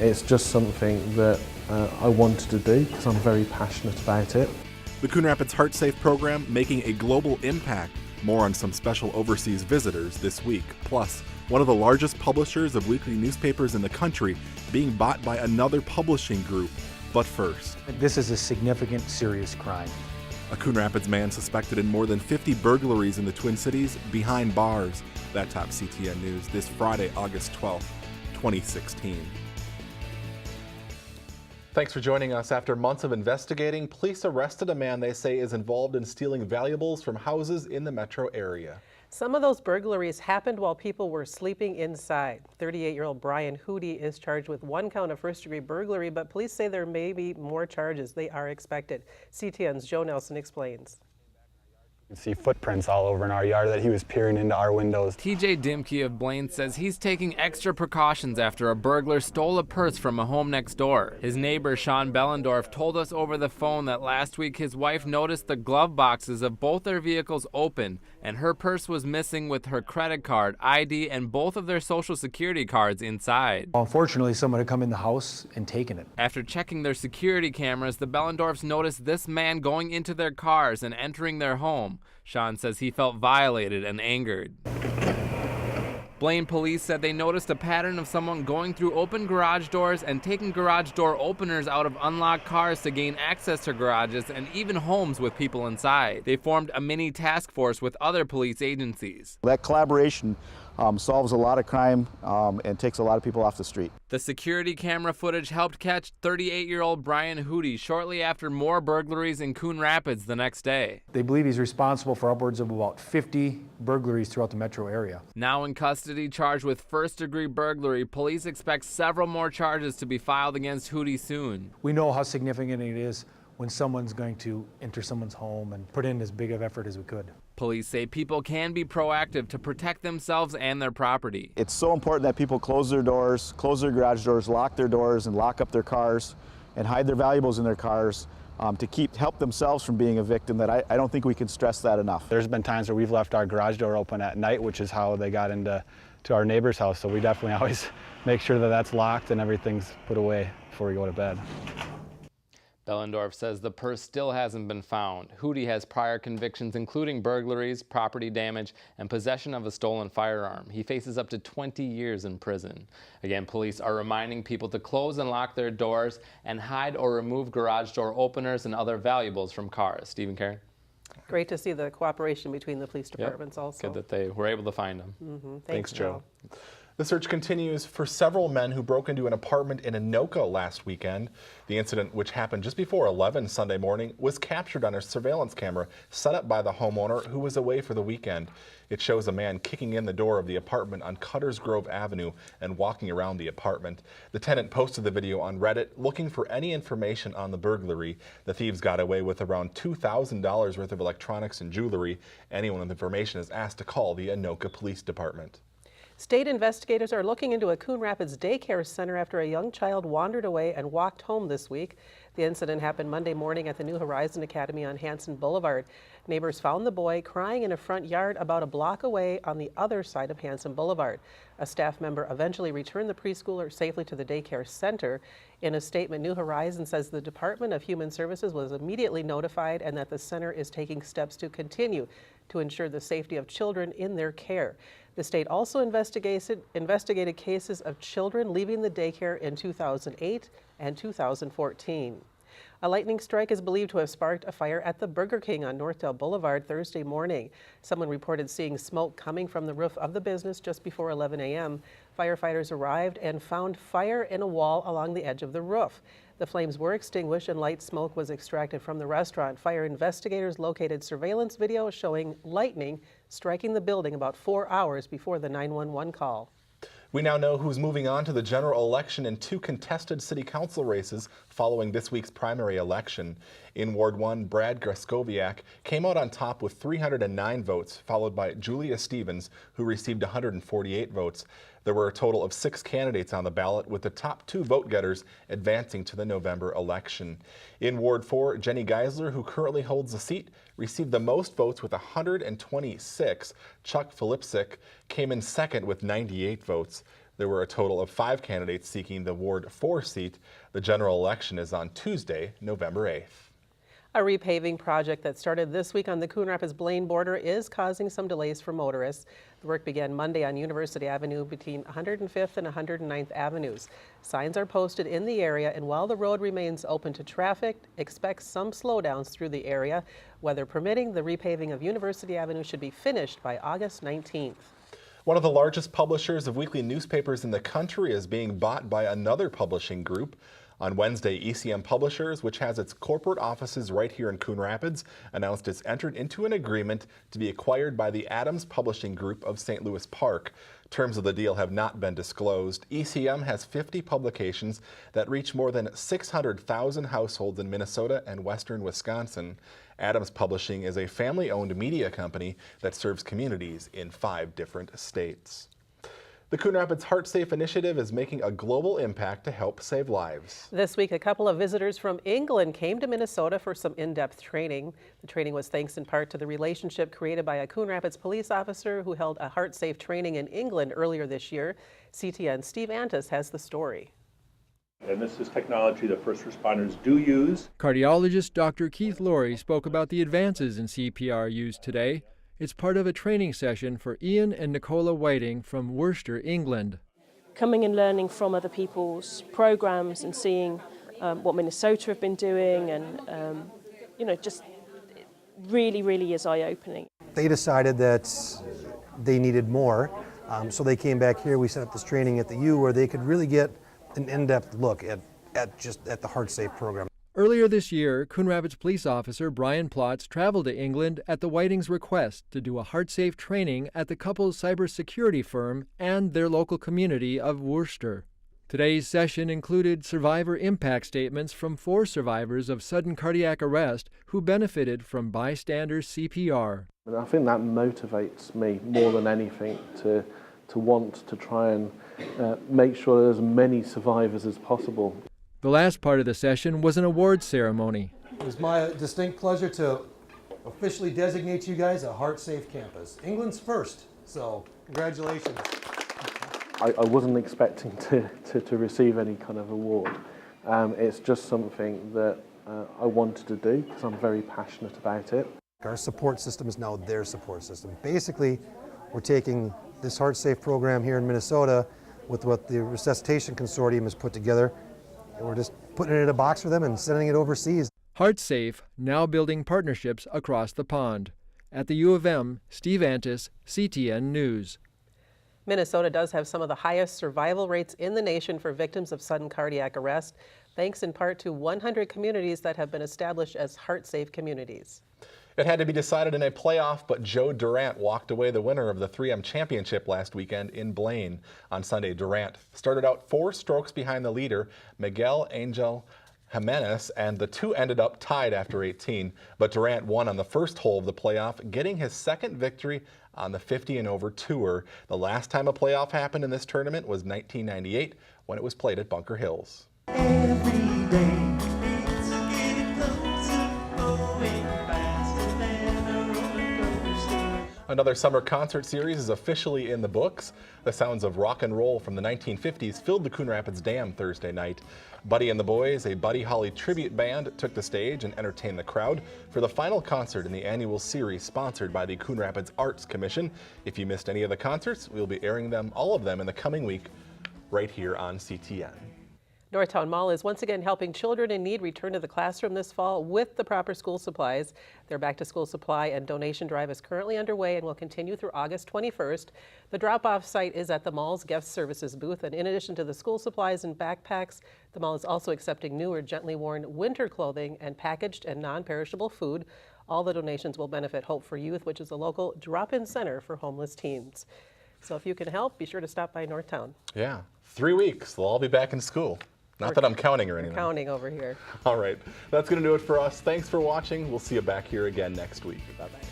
It's just something that I wanted to do because I'm very passionate about it. The Coon Rapids Heart Safe program making a global impact. More on some special overseas visitors this week. Plus, one of the largest publishers of weekly newspapers in the country being bought by another publishing group. But first, this is a significant, serious crime. A Coon Rapids man suspected in more than 50 burglaries in the Twin Cities behind bars. That tops CTN News this Friday, August 12th, 2016. Thanks for joining us. After months of investigating, police arrested a man they say is involved in stealing valuables from houses in the metro area. Some of those burglaries happened while people were sleeping inside. 38-year-old Brian Hootie is charged with 1 count of first-degree burglary, but police say there may be more charges. They are expected. CTN's Joe Nelson explains. You can see footprints all over in our yard that he was peering into our windows. TJ Dimke of Blaine says he's taking extra precautions after a burglar stole a purse from a home next door. His neighbor Sean Bellendorf told us over the phone that last week his wife noticed the glove boxes of both their vehicles open and her purse was missing with her credit card, ID, and both of their social security cards inside. Unfortunately, someone had come in the house and taken it. After checking their security cameras, the Bellendorfs noticed this man going into their cars and entering their home. Sean says he felt violated and angered. Blaine police said they noticed a pattern of someone going through open garage doors and taking garage door openers out of unlocked cars to gain access to garages and even homes with people inside. They formed a mini task force with other police agencies. That collaboration solves a lot of crime and takes a lot of people off the street. The security camera footage helped catch 38-year-old Brian Hootie shortly after more burglaries in Coon Rapids the next day. They believe he's responsible for upwards of about 50 burglaries throughout the metro area. Now in custody, charged with first-degree burglary, police expect several more charges to be filed against Hootie soon. We know how significant it is when someone's going to enter someone's home and put in as big of effort as we could. Police say people can be proactive to protect themselves and their property. It's so important that people close their doors, close their garage doors, lock their doors, and lock up their cars and hide their valuables in their cars to help themselves from being a victim. That I don't think we can stress that enough. There's been times where we've left our garage door open at night, which is how they got into our neighbor's house. So we definitely always make sure that that's locked and everything's put away before we go to bed. Bellendorf says the purse still hasn't been found. Hootie has prior convictions including burglaries, property damage, and possession of a stolen firearm. He faces up to 20 years in prison. Again, police are reminding people to close and lock their doors and hide or remove garage door openers and other valuables from cars. Stephen, Karen? Great to see the cooperation between the police departments also. Good that they were able to find them. Thanks, Joe. The search continues for several men who broke into an apartment in Anoka last weekend. The incident, which happened just before 11 Sunday morning, was captured on a surveillance camera set up by the homeowner who was away for the weekend. It shows a man kicking in the door of the apartment on Cutters Grove Avenue and walking around the apartment. The tenant posted the video on Reddit looking for any information on the burglary. The thieves got away with around $2,000 worth of electronics and jewelry. Anyone with information is asked to call the Anoka Police Department. State investigators are looking into a Coon Rapids daycare center after a young child wandered away and walked home this week. The incident happened Monday morning at the New Horizon Academy on Hanson Boulevard. Neighbors found the boy crying in a front yard about a block away on the other side of Hanson Boulevard. A staff member eventually returned the preschooler safely to the daycare center. In a statement, New Horizon says the Department of Human Services was immediately notified and that the center is taking steps to continue to ensure the safety of children in their care. The state also investigated cases of children leaving the daycare in 2008 and 2014. A lightning strike is believed to have sparked a fire at the Burger King on Northdale Boulevard Thursday morning. Someone reported seeing smoke coming from the roof of the business just before 11 a.m. Firefighters arrived and found fire in a wall along the edge of the roof. The flames were extinguished and light smoke was extracted from the restaurant. Fire investigators located surveillance video showing lightning striking the building about 4 hours before the 911 call. We now know who's moving on to the general election in 2 contested city council races following this week's primary election. In Ward 1, Brad Greskoviak came out on top with 309 votes, followed by Julia Stevens, who received 148 votes. There were a total of 6 candidates on the ballot, with the top 2 vote-getters advancing to the November election. In Ward 4, Jenny Geisler, who currently holds the seat, received the most votes with 126. Chuck Filipsik came in second with 98 votes. There were a total of 5 candidates seeking the Ward 4 seat. The general election is on Tuesday, November 8th. A repaving project that started this week on the Coon Rapids-Blaine border is causing some delays for motorists. The work began Monday on University Avenue between 105th and 109th Avenues. Signs are posted in the area, and while the road remains open to traffic, expect some slowdowns through the area. Weather permitting, the repaving of University Avenue should be finished by August 19th. One of the largest publishers of weekly newspapers in the country is being bought by another publishing group. On Wednesday, ECM Publishers, which has its corporate offices right here in Coon Rapids, announced it's entered into an agreement to be acquired by the Adams Publishing Group of St. Louis Park. Terms of the deal have not been disclosed. ECM has 50 publications that reach more than 600,000 households in Minnesota and western Wisconsin. Adams Publishing is a family-owned media company that serves communities in 5 different states. The Coon Rapids Heart Safe initiative is making a global impact to help save lives. This week, a couple of visitors from England came to Minnesota for some in-depth training. The training was thanks in part to the relationship created by a Coon Rapids police officer who held a heart safe training in England earlier this year. CTN Steve Antis has the story. And this is technology that first responders do use. Cardiologist Dr. Keith Laurie spoke about the advances in CPR used today. It's part of a training session for Ian and Nicola Whiting from Worcester, England. Coming and learning from other people's programs and seeing what Minnesota have been doing, and just really is eye-opening. They decided that they needed more, so they came back here. We set up this training at the U where they could really get an in-depth look at the Heart Safe program. Earlier this year, Coon Rapids police officer Brian Plotz traveled to England at the Whitings' request to do a heart-safe training at the couple's cybersecurity firm and their local community of Worcester. Today's session included survivor impact statements from 4 survivors of sudden cardiac arrest who benefited from bystander CPR. I think that motivates me more than anything to want to try and make sure there's as many survivors as possible. The last part of the session was an awards ceremony. It was my distinct pleasure to officially designate you guys a Heart Safe campus. England's first, so congratulations. I wasn't expecting to receive any kind of award. It's just something that I wanted to do because I'm very passionate about it. Our support system is now their support system. Basically, we're taking this Heart Safe program here in Minnesota with what the Resuscitation Consortium has put together, and we're just putting it in a box for them and sending it overseas. Heart Safe now building partnerships across the pond. At the U of M, Steve Antis, CTN News. Minnesota does have some of the highest survival rates in the nation for victims of sudden cardiac arrest, thanks in part to 100 communities that have been established as heart-safe communities. It had to be decided in a playoff, but Joe Durant walked away the winner of the 3M championship last weekend in Blaine. On Sunday, Durant started out 4 strokes behind the leader, Miguel Angel Jimenez, and the two ended up tied after 18. But Durant won on the first hole of the playoff, getting his second victory on the 50 and over tour. The last time a playoff happened in this tournament was 1998 when it was played at Bunker Hills. Every day it's getting closer, going faster than a roller coaster. Another summer concert series is officially in the books. The sounds of rock and roll from the 1950s filled the Coon Rapids Dam Thursday night. Buddy and the Boys, a Buddy Holly tribute band, took the stage and entertained the crowd for the final concert in the annual series sponsored by the Coon Rapids Arts Commission. If you missed any of the concerts, we'll be airing all of them in the coming week right here on CTN. Northtown Mall is once again helping children in need return to the classroom this fall with the proper school supplies. Their back-to-school supply and donation drive is currently underway and will continue through August 21st. The drop-off site is at the mall's guest services booth, and in addition to the school supplies and backpacks, the mall is also accepting new or gently worn winter clothing and packaged and non-perishable food. All the donations will benefit Hope for Youth, which is a local drop-in center for homeless teens. So if you can help, be sure to stop by Northtown. Yeah, 3 weeks, they'll all be back in school. Not that I'm counting or anything. We're counting over here. All right, that's going to do it for us. Thanks for watching. We'll see you back here again next week. Bye-bye.